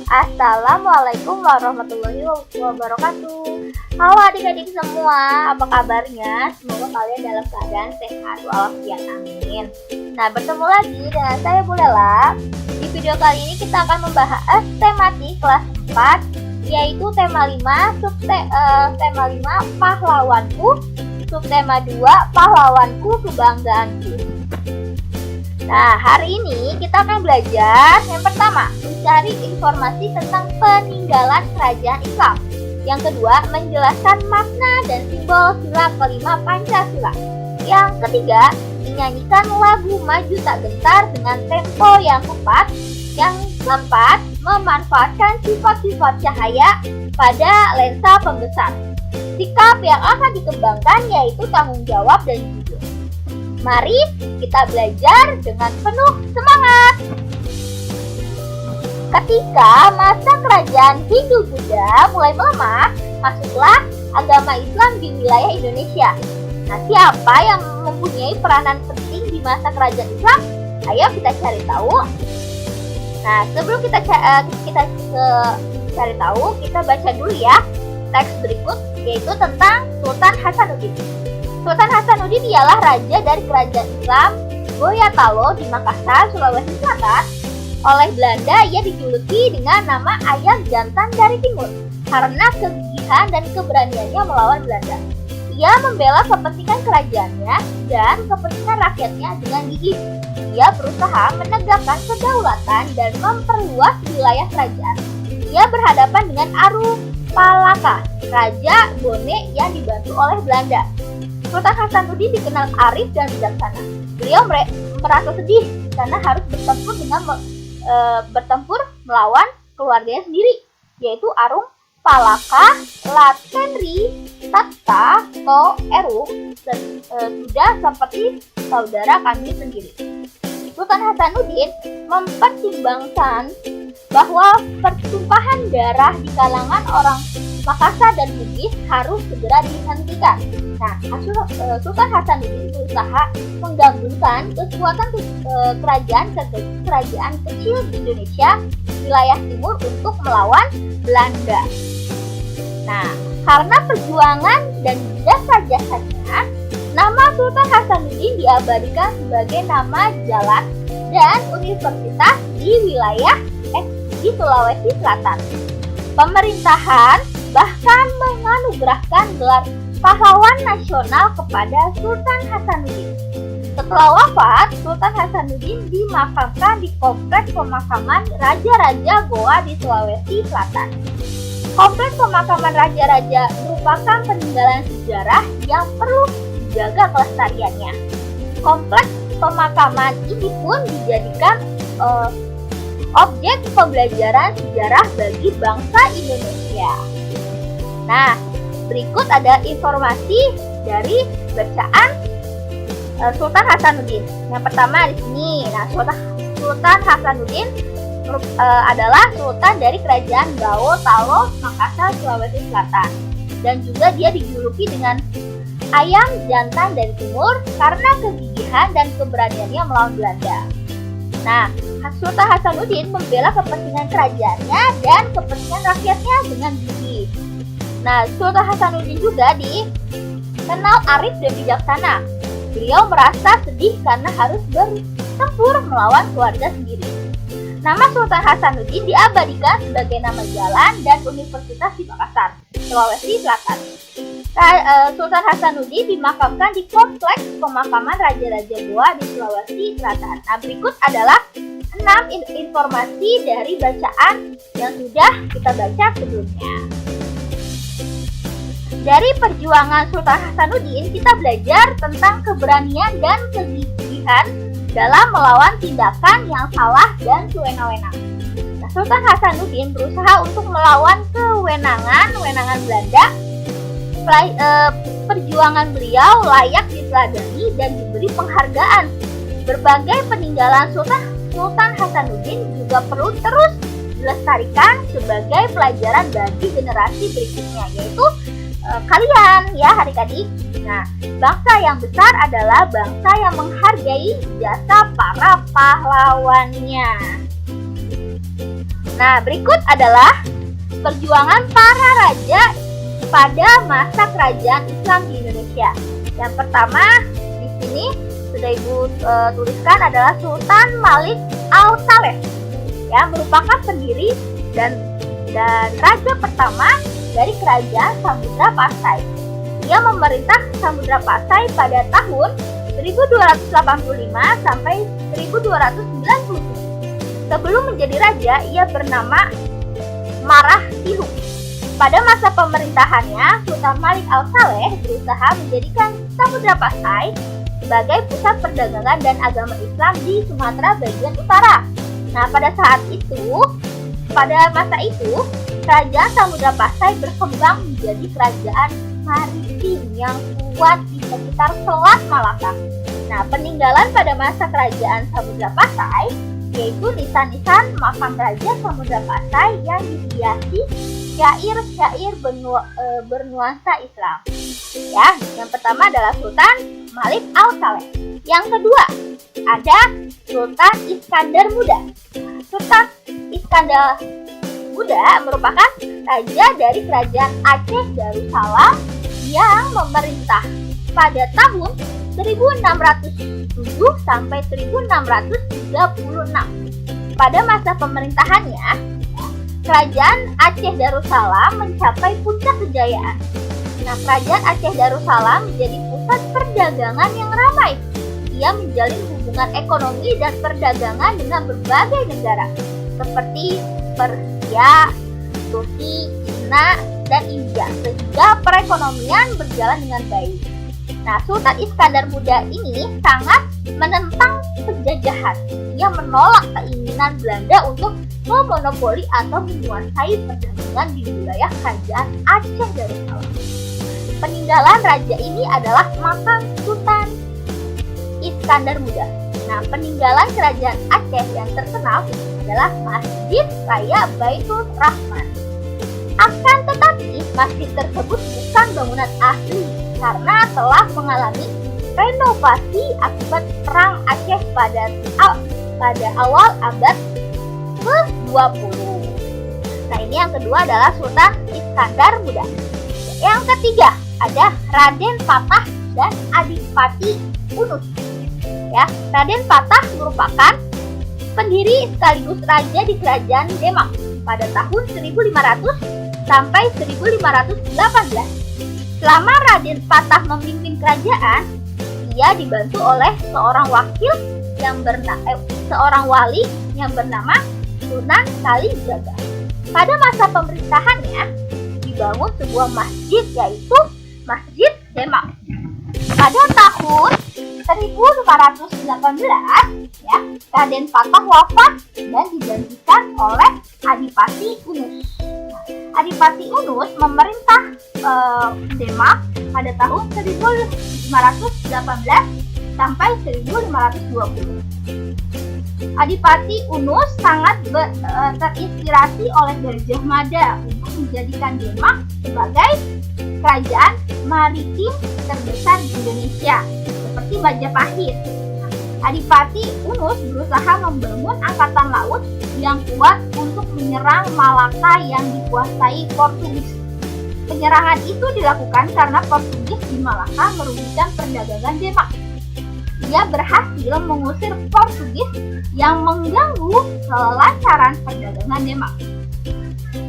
Assalamualaikum warahmatullahi wabarakatuh. Halo adik-adik semua, apa kabarnya? Semoga kalian dalam keadaan sehat walafiat, amin. Nah, bertemu lagi dengan saya Bu Lela. Di video kali ini kita akan membahas tematik kelas 4, yaitu tema 5, tema 5 pahlawanku, subtema 2 pahlawanku kebanggaanku. Nah, hari ini kita akan belajar yang pertama, mencari informasi tentang peninggalan kerajaan Islam. Yang kedua, menjelaskan makna dan simbol sila kelima Pancasila. Yang ketiga, menyanyikan lagu Maju Tak Gentar dengan tempo yang tepat. Yang keempat, memanfaatkan sifat-sifat cahaya pada lensa pembesar. Sikap yang akan dikembangkan yaitu tanggung jawab dan jujur. Mari kita belajar dengan penuh semangat. Ketika masa kerajaan Hindu-Buddha mulai melemah, masuklah agama Islam di wilayah Indonesia. Nah, siapa yang mempunyai peranan penting di masa kerajaan Islam? Ayo kita cari tahu. Nah, sebelum kita cari tahu, kita baca dulu ya teks berikut, yaitu tentang Sultan Hasanuddin. Sultan Hasanuddin ialah raja dari kerajaan Islam Boyatalo di Makassar, Sulawesi Selatan. Oleh Belanda, ia dijuluki dengan nama Ayam Jantan dari Timur karena kegigihan dan keberaniannya melawan Belanda. Ia membela kepentingan kerajaannya dan kepentingan rakyatnya dengan gigih. Ia berusaha menegakkan kedaulatan dan memperluas wilayah kerajaan. Ia berhadapan dengan Arupalaka, Raja Bone yang dibantu oleh Belanda. Sultan Hasanuddin dikenal arif dan bijaksana. Beliau merasa sedih karena harus bertempur melawan keluarganya sendiri, yaitu Arupalaka, Latenri, Tatta, Toerum, dan sudah seperti saudara kami sendiri. Sultan Hasanuddin mempertimbangkan bahwa pertumpahan darah di kalangan orang Makassar dan Bugis harus segera dihentikan. Nah, Sultan Hasanuddin berusaha menggabungkan kekuatan kerajaan kecil di Indonesia, wilayah timur untuk melawan Belanda. Nah, karena perjuangan dan jasa-jasanya, nama Sultan Hasanuddin diabadikan sebagai nama jalan dan universitas di wilayah di Sulawesi Selatan. Pemerintahan bahkan menganugerahkan gelar pahlawan nasional kepada Sultan Hasanuddin. Setelah wafat, Sultan Hasanuddin dimakamkan di Kompleks Pemakaman Raja-Raja Goa di Sulawesi Selatan. Kompleks pemakaman raja-raja merupakan peninggalan sejarah yang perlu dijaga kelestariannya. Kompleks pemakaman ini pun dijadikan objek pembelajaran sejarah bagi bangsa Indonesia. Nah, berikut ada informasi dari bacaan Sultan Hasanuddin. Yang pertama di sini, Sultan Hasanuddin adalah sultan dari kerajaan Gao Talo, Makassar, Sulawesi Selatan, dan juga dia dijuluki dengan Ayam Jantan dari Timur karena kegigihan dan keberaniannya melawan Belanda. Nah, Sultan Hasanuddin membela kepentingan kerajaannya dan kepentingan rakyatnya dengan gigih. Nah, Sultan Hasanuddin juga dikenal arif dan bijaksana. Beliau merasa sedih karena harus bertempur melawan keluarga sendiri. Nama Sultan Hasanuddin diabadikan sebagai nama jalan dan universitas di Makassar, Sulawesi Selatan. Sultan Hasanuddin dimakamkan di Kompleks Pemakaman Raja-Raja Goa di Sulawesi Selatan. Nah, berikut adalah 6 informasi dari bacaan yang sudah kita baca sebelumnya. Dari perjuangan Sultan Hasanuddin, kita belajar tentang keberanian dan kegigihan dalam melawan tindakan yang salah dan sewenang-wenang. Nah, Sultan Hasanuddin berusaha untuk melawan kewenangan Belanda. Perjuangan beliau layak diteladani dan diberi penghargaan. Berbagai peninggalan Sultan Hasanuddin juga perlu terus dilestarikan sebagai pelajaran bagi generasi berikutnya, yaitu kalian ya adik-adik. Nah, bangsa yang besar adalah bangsa yang menghargai jasa para pahlawannya. Nah, berikut adalah perjuangan para raja pada masa kerajaan Islam di Indonesia. Yang pertama di sini sudah Ibu tuliskan adalah Sultan Malik Al-Saleh, yang merupakan pendiri dan raja pertama dari kerajaan Samudra Pasai. Ia memerintah Samudra Pasai pada tahun 1285 sampai 1297. Sebelum menjadi raja, ia bernama Marah Tiluk. Pada masa pemerintahannya, Sultan Malik Al-Saleh berusaha menjadikan Samudra Pasai sebagai pusat perdagangan dan agama Islam di Sumatera bagian utara. Nah, pada masa itu, kerajaan Samudra Pasai berkembang menjadi kerajaan maritim yang kuat di sekitar Selat Malaka. Nah, peninggalan pada masa kerajaan Samudra Pasai yaitu nisan-nisan makam Raja Samudra Pasai yang dihiasi syair-syair bernuansa Islam. Ya, yang pertama adalah Sultan Malik Al-Saleh. Yang kedua ada Sultan Iskandar Muda. Sultan Iskandar Muda merupakan raja dari kerajaan Aceh Darussalam yang memerintah pada tahun 1607 sampai 1636. Pada masa pemerintahannya, kerajaan Aceh Darussalam mencapai puncak kejayaan. Nah, kerajaan Aceh Darussalam menjadi pusat perdagangan yang ramai. Ia menjalin hubungan ekonomi dan perdagangan dengan berbagai negara seperti Persia, Turki, Cina, dan India, sehingga perekonomian berjalan dengan baik. Nah, Sultan Iskandar Muda ini sangat menentang penjajahan. Ia menolak keinginan Belanda untuk memonopoli atau menguasai perdagangan di wilayah kerajaan Aceh Darussalam. Peninggalan raja ini adalah makam Sultan Iskandar Muda. Nah, peninggalan kerajaan Aceh yang terkenal adalah Masjid Raya Baitur Rahman. Akan tetapi, masjid tersebut bukan bangunan asli karena telah mengalami renovasi akibat Perang Aceh pada awal abad ke-20. Nah, ini yang kedua adalah Sultan Iskandar Muda. Yang ketiga ada Raden Patah dan Adipati Unus. Ya, Raden Patah merupakan pendiri sekaligus raja di kerajaan Demak pada tahun 1500 sampai 1518. Selama Raden Patah memimpin kerajaan, ia dibantu oleh seorang wali yang bernama Sunan Kalijaga. Pada masa pemerintahannya dibangun sebuah masjid, yaitu Masjid Demak. Pada tahun 1518, ya, Raden Patah wafat dan digantikan oleh Adipati Unus. Adipati Unus memerintah Demak pada tahun 1518 sampai 1520. Adipati Unus sangat terinspirasi oleh Gajah Mada untuk menjadikan Demak sebagai kerajaan maritim terbesar di Indonesia, seperti Majapahit. Adipati Unus berusaha membangun angkatan laut yang kuat untuk menyerang Malaka yang dikuasai Portugis. Penyerangan itu dilakukan karena Portugis di Malaka merugikan perdagangan Demak. Ia berhasil mengusir Portugis yang mengganggu kelancaran perdagangan Demak.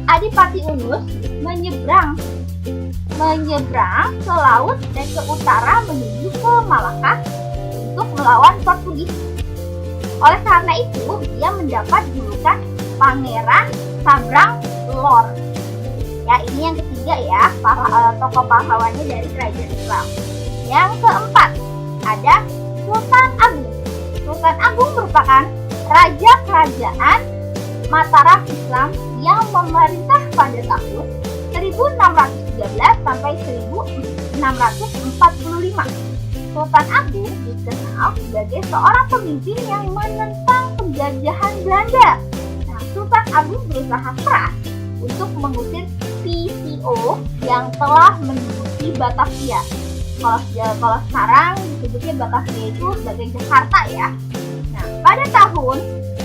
Adipati Unus menyeberang ke laut dan ke utara menuju ke Malaka untuk melawan Portugis. Oleh karena itu, ia mendapat julukan Pangeran Sabrang Lor. Ya, ini yang ketiga ya, tokoh pahlawannya dari kerajaan Islam. Yang keempat, ada Sultan Agung. Sultan Agung merupakan raja kerajaan Mataram Islam yang memerintah pada tahun 1613 sampai 1645. Sultan Agung dikenal sebagai seorang pemimpin yang menentang penjajahan Belanda. Nah, Sultan Agung berusaha keras untuk mengusir PCO yang telah menduduki Batavia. Kalau sekarang disebutnya Batavia itu sebagai Jakarta ya. Nah, pada tahun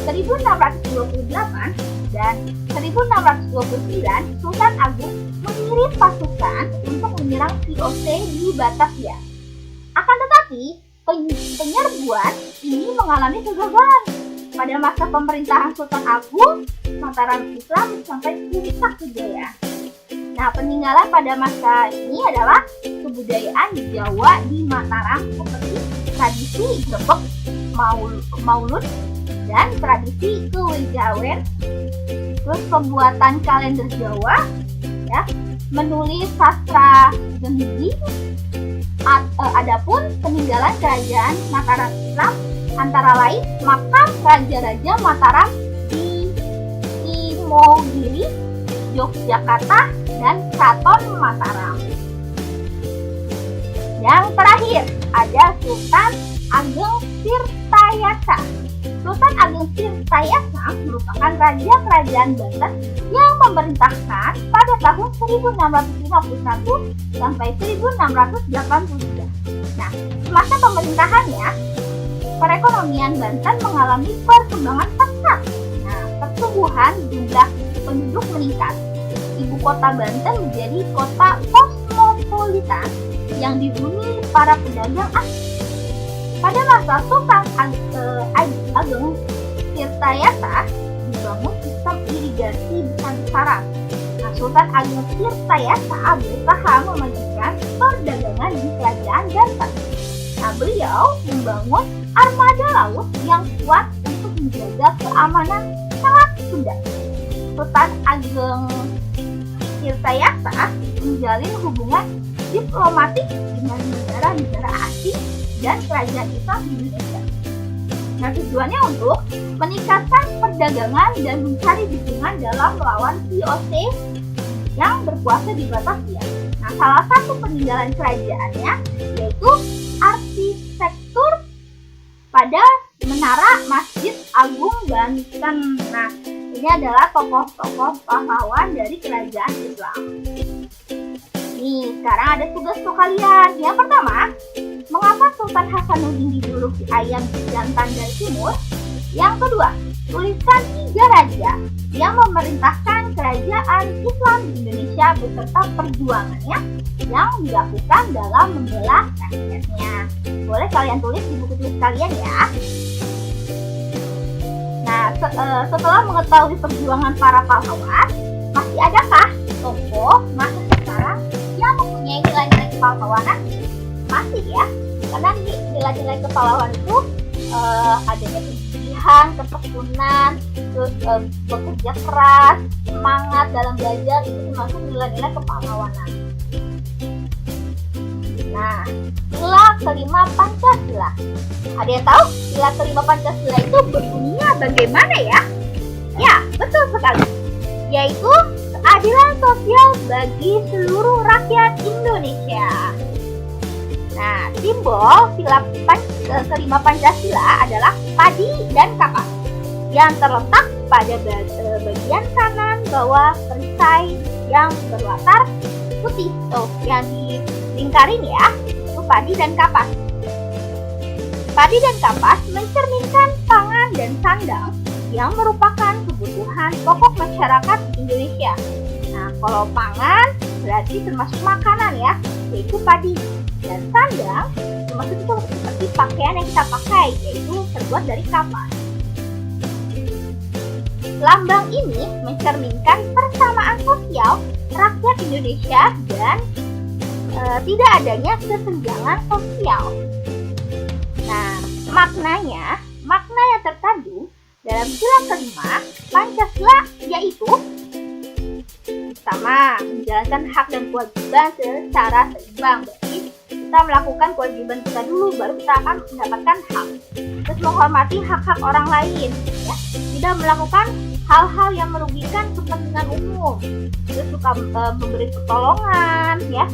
1628 dan tahun 1629, Sultan Agung mengirim pasukan untuk menyerang VOC di Batavia. Akan tetapi, penyerbuan ini mengalami kegagalan. Pada masa pemerintahan Sultan Agung, Mataram Islam sampai puncak kejayaan. Nah, peninggalan pada masa ini adalah kebudayaan Jawa di Mataram seperti tradisi grebek, maulud, dan tradisi kewejawen, terus pembuatan kalender Jawa, ya, menulis sastra Genggih. Adapun peninggalan kerajaan Mataram Islam antara lain makam Raja-Raja Mataram di Imogiri, Yogyakarta, dan Keraton Mataram. Yang terakhir ada Sultan Ageng Tirtayasa. Sultan Ageng Tirtayasa merupakan raja kerajaan Banten yang memerintahkan pada tahun 1651 sampai 1683. Nah, semasa pemerintahannya, perekonomian Banten mengalami perkembangan pesat. Nah, pertumbuhan jumlah penduduk meningkat. Ibu kota Banten menjadi kota kosmopolitan yang dihuni para pedagang asing. Pada masa Sultan Ageng Tirtayasa dibangun sistem irigasi besar-besaran. Nah, Sultan Ageng Tirtayasa berusaha memajukan perdagangan di kerajaan Banten. Nah, beliau membangun armada laut yang kuat untuk menjaga keamanan Selat Sunda. Sultan Ageng Tirtayasa menjalin hubungan diplomatik dengan negara-negara asing dan kerajaan Islam di Indonesia. Nah, tujuannya untuk meningkatkan perdagangan dan mencari dukungan dalam melawan VOC yang berkuasa di Batavia. Nah, salah satu peninggalan kerajaannya yaitu arsitektur pada Menara Masjid Agung Banten. Nah, ini adalah tokoh-tokoh pahlawan dari kerajaan Islam. Nih, sekarang ada tugas untuk kalian. Yang pertama, mengapa Sultan Hasanuddin dijuluki ayam jantan dari timur? Yang kedua, tuliskan 3 raja yang memerintahkan kerajaan Islam di Indonesia beserta perjuangannya yang dilakukan dalam membela rakyatnya. Boleh kalian tulis di buku tulis kalian ya. Nah, setelah mengetahui perjuangan para pahlawan, masih adakah tokoh masa sekarang yang mempunyai nilai-nilai kepahlawanan? Masih ya, karena nilai-nilai kepahlawanan itu adanya kegigihan, ketekunan, terus bekerja keras, semangat dalam belajar, itu termasuk nilai-nilai kepahlawanan. Nah, sila kelima Pancasila. Ada yang tahu sila kelima Pancasila itu berbunyinya bagaimana ya? Ya, betul sekali. Yaitu keadilan sosial bagi seluruh rakyat Indonesia. Nah, simbol sila kelima Pancasila adalah padi dan kapas yang terletak pada bagian kanan bawah perisai yang berlatar putih. Yang dilingkarin ya, itu padi dan kapas. Padi dan kapas mencerminkan pangan dan sandang yang merupakan kebutuhan pokok masyarakat Indonesia. Nah, kalau pangan berarti termasuk makanan ya, yaitu padi. Dan sandang termasuk itu seperti pakaian yang kita pakai, yaitu terbuat dari kapas. Lambang ini mencerminkan persamaan sosial rakyat Indonesia dan tidak adanya kesenjangan sosial. Nah, makna yang terkandung dalam sila kelima Pancasila yaitu pertama, menjalankan hak dan kewajiban secara seimbang. Berarti kita melakukan kewajiban kita dulu, baru kita akan mendapatkan hak. Terus menghormati hak-hak orang lain, ya. Tidak melakukan hal-hal yang merugikan kepentingan umum. Terus suka memberi pertolongan, ya.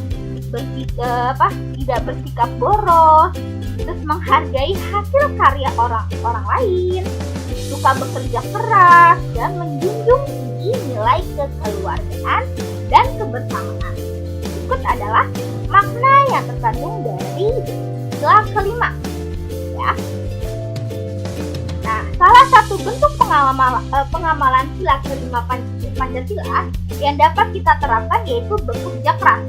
Tidak bersikap boros. Terus menghargai hasil karya orang lain. Suka bekerja keras dan menjunjung tinggi nilai kekeluargaan dan kebersamaan. Berikut adalah makna yang terkandung dari sila kelima, ya. Nah, salah satu bentuk pengamalan sila kelima Pancasila yang dapat kita terapkan yaitu bekerja keras.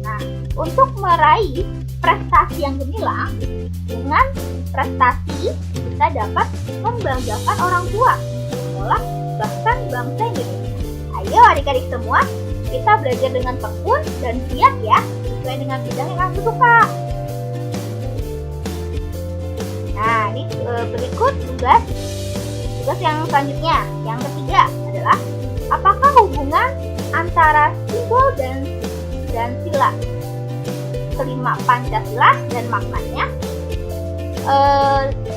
Nah, untuk meraih prestasi yang gemilang, dengan prestasi kita dapat membanggakan orang tua, sekolah, bahkan bangsa Indonesia. Ayo adik-adik semua, kita belajar dengan tekun dan giat ya, sesuai dengan bidang yang kamu suka. Nah, ini berikut tugas yang selanjutnya. Yang ketiga adalah, apakah hubungan antara simbol dan sila kelima Pancasila dan maknanya?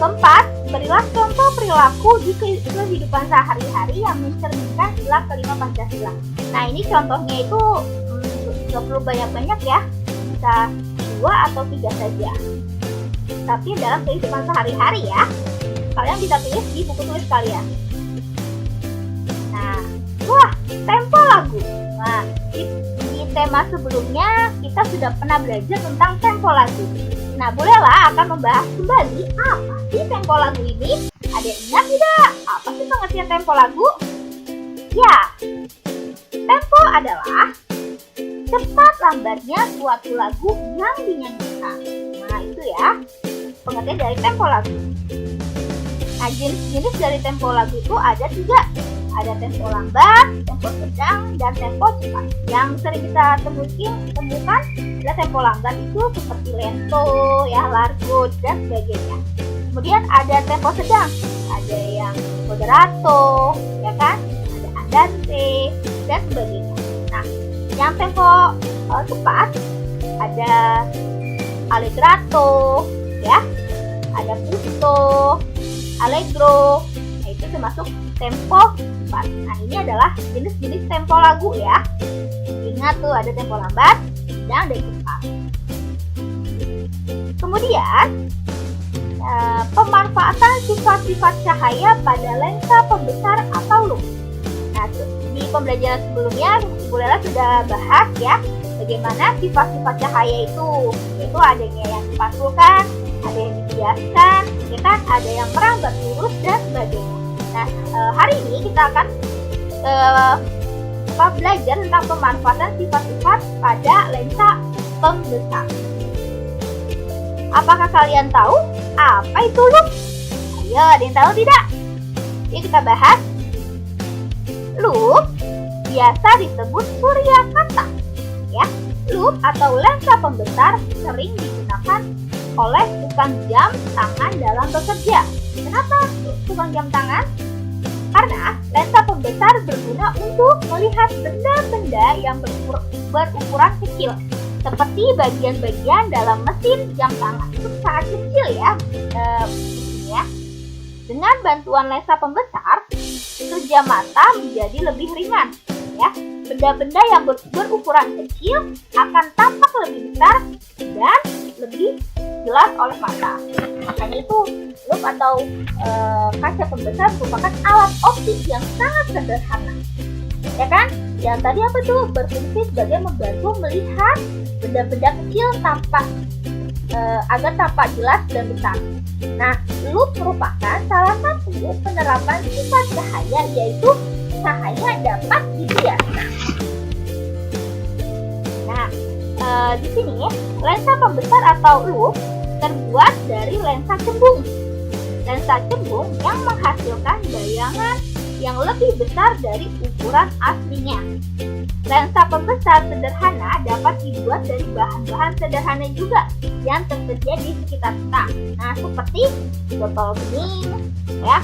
Keempat, berilah contoh perilaku di kehidupan sehari-hari yang mencerminkan sila kelima Pancasila. Nah, ini contohnya itu nggak perlu banyak-banyak ya, bisa 2 atau 3 saja. Tapi dalam kehidupan sehari-hari ya, kalian bisa tulis di buku tulis kalian. Nah, tempo lagu. Nah, di tema sebelumnya kita sudah pernah belajar tentang tempo lagu. Nah, bolehlah akan membahas kembali apa sih tempo lagu ini? Ada yang ingat tidak? Apa sih pengertian tempo lagu? Ya, tempo adalah cepat lambatnya suatu lagu yang dinyanyikan. Nah, itu ya pengertian dari tempo lagu. Nah, jenis-jenis dari tempo lagu itu ada 3. Ada tempo lambat, tempo sedang, dan tempo cepat. Yang sering kita temukan adalah tempo lambat itu seperti lento, ya, largo, dan sebagainya. Kemudian ada tempo sedang, ada yang moderato, ya kan, ada andante, dan sebagainya. Nah, yang tempo cepat ada allegretto, ya, ada presto, allegro. Nah, itu termasuk tempo cepat. Nah, ini adalah jenis-jenis tempo lagu ya. Ingat tuh, ada tempo lambat, sedang, dan cepat. Kemudian pemanfaatan sifat-sifat cahaya pada lensa pembesar atau loop. Nah, di pembelajaran sebelumnya Bulella sudah bahas ya bagaimana sifat-sifat cahaya itu, yaitu adanya yang dipantulkan, ada yang dibiaskan, ya kan, ada yang merambat lurus, dan sebagainya. Nah, hari ini kita akan belajar tentang pemanfaatan sifat-sifat pada lensa pembesar. Apakah kalian tahu apa itu loop? Ayo, ada yang tahu tidak? Yuk kita bahas. Loop biasa disebut suryakanta. Ya, loop atau lensa pembesar sering digunakan oleh tukang jam tangan dalam bekerja. Kenapa tukang jam tangan? Karena lensa pembesar berguna untuk melihat benda-benda yang berukuran kecil, seperti bagian-bagian dalam mesin jam tangan. Itu sangat kecil ya, ya. Dengan bantuan lensa pembesar, kerja mata menjadi lebih ringan. Ya, benda-benda yang berukuran kecil akan tampak lebih besar dan lebih jelas oleh mata. Makanya itu loop atau kaca pembesar merupakan alat optik yang sangat sederhana. Ya kan? Yang tadi apa tuh? Berfungsi sebagai membantu melihat benda-benda kecil agar tampak jelas dan besar. Nah, loop merupakan salah satu penerapan sifat cahaya, yaitu cahaya dapat dibiaskan. Nah, di sini lensa pembesar atau loop terbuat dari lensa cembung. Lensa cembung yang menghasilkan bayangan yang lebih besar dari ukuran aslinya. Lensa pembesar sederhana dapat dibuat dari bahan-bahan sederhana juga yang tersedia di sekitar kita. Nah, seperti botol bening, ya,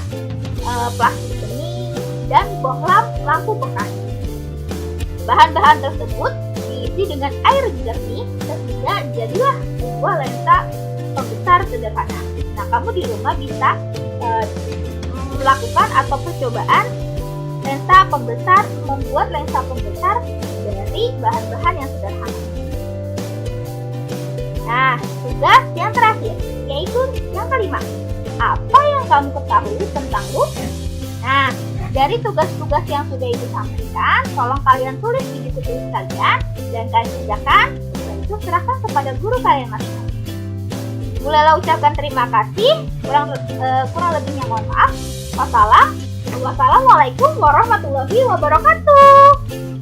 plastik bening, dan bohlam lampu bekas. Bahan-bahan tersebut diisi dengan air jernih sehingga jadilah sebuah lensa pembesar sederhana. Nah, kamu di rumah bisa melakukan atau percobaan membuat lensa pembesar dari bahan-bahan yang sederhana. Nah, tugas yang terakhir, yaitu yang kelima. Apa yang kamu ketahui tentang loop? Nah, dari tugas-tugas yang sudah Ibu sampaikan, tolong kalian tulis di buku tulis kalian dan kalian kerjakan. Setelah itu serahkan kepada guru kalian masing-masing. Bulella ucapkan terima kasih. Kurang lebihnya mohon maaf. Wassalam. Wassalamualaikum warahmatullahi wabarakatuh.